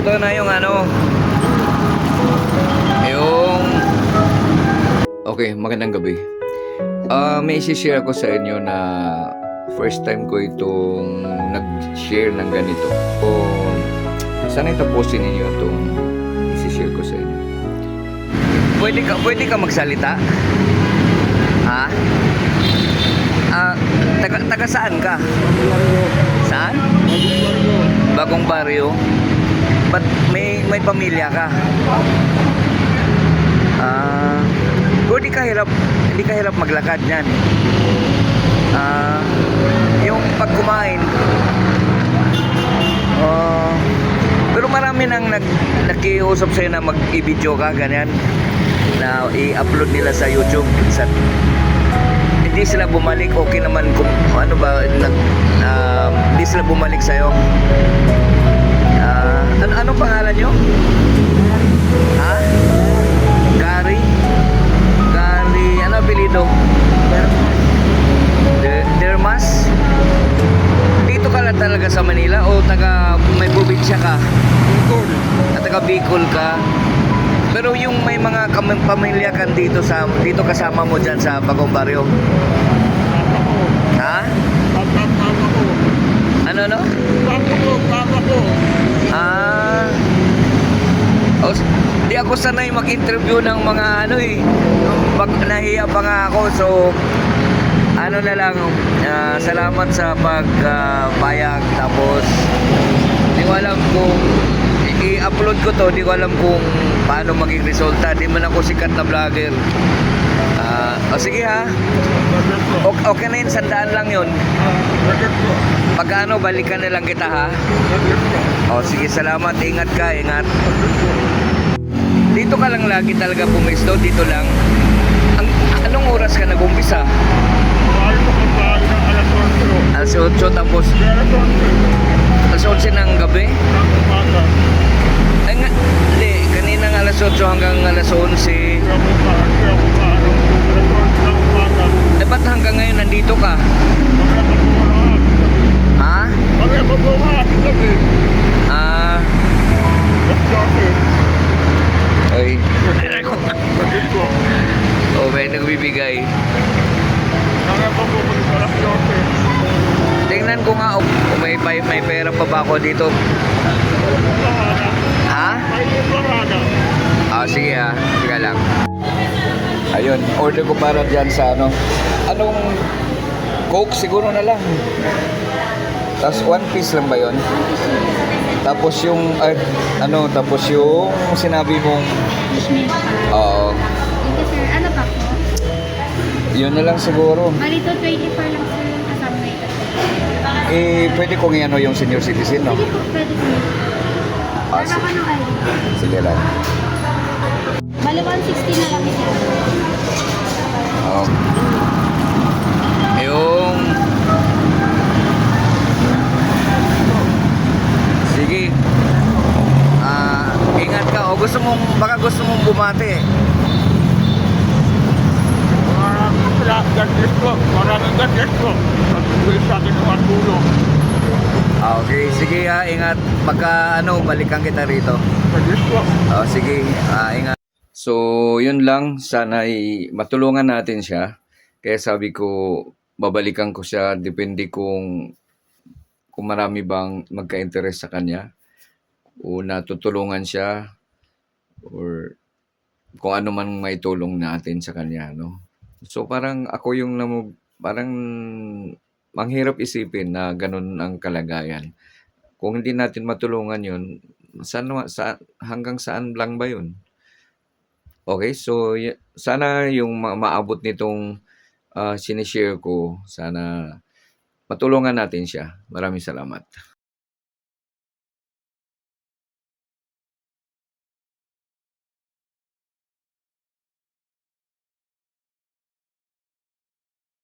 ito na yung ano, yung... Okay, magandang gabi. May isi-share ako sa inyo na first time ko itong nag-share ng ganito. So, sana itapusin ninyo itong isi-share ko sa inyo. Pwede ka magsalita? Ha? Taga saan ka? Saan? Bagong baryo. Ba't may pamilya ka? Hindi ka hirap maglakad niyan. Yung pag kumain, pero marami nang nakiusap sa'yo na mag-i-video ka, ganyan, na i-upload nila sa YouTube. Hindi sila bumalik. Okay naman kung ano ba, hindi sila bumalik sa'yo. Anong pangalan nyo? Ha? Gary? Ano apelido? Dermas? Dito ka lang talaga sa Manila o may probinsya ka? Bicol. Taga Bicol ka? Pero yung may mga pamilya kan dito kasama mo dyan sa Bagong Baryo? Ha? Ano? Papa ko. Di ako sanay mag-interview ng mga nahiya pa nga ako, so ano na lang, salamat sa pagpayag. Tapos di ko alam kung i-upload ko to, di ko alam kung paano maging resulta. Di man ako sikat na vlogger. Sige ha, okay na yun, 100 lang yun. Pagkano, balikan na lang kita ha. Sige, salamat, ingat ka, ingat. Dito ka lang lagi talaga pumisto, dito lang. Anong oras ka nag-umpisa? Alas 8, tapos alas 11 ng gabi? Ay nga, hindi, kanina ng alas 8 hanggang alas 11. Ba't hanggang ngayon nandito ka? Ha? Ay. May nagbibigay. Tingnan ko nga kung may pera pa ba ako dito. Ha? Sige ha. Sige lang. Ayun, order ko para dyan sa anong Coke siguro na lang. Tapos 1 piece lang ba yun? Tapos yung tapos yung sinabi mong oo. Thank you, sir. Ano pa po? Yun na lang siguro. Malito 24 lang, sir, yung kasama na ito. Pwede kong yung senior citizen, no? Sige po, pwede po. Para ka ng ID. Sige lang. Bali 160 na lang, sir. Yung sige. Ingat ka. Baka gusto mong bumati. Maraming gatis po. Pag-uwi sa akin ng tulong. Okay, sige ha, ingat. Pagka balikan kita rito. Gatis po. Sige, ingat. So, yun lang. Sana matulungan natin siya. Kaya sabi ko, babalikan ko siya. Depende kung marami bang magka-interest sa kanya. O natutulungan siya. Or kung ano man may tulong natin sa kanya, no? So parang ako yung parang manghirap isipin na ganun ang kalagayan. Kung hindi natin matulungan yun, hanggang saan lang ba yun? Okay, so sana yung maabot nitong sinishare ko, sana matulungan natin siya. Maraming salamat.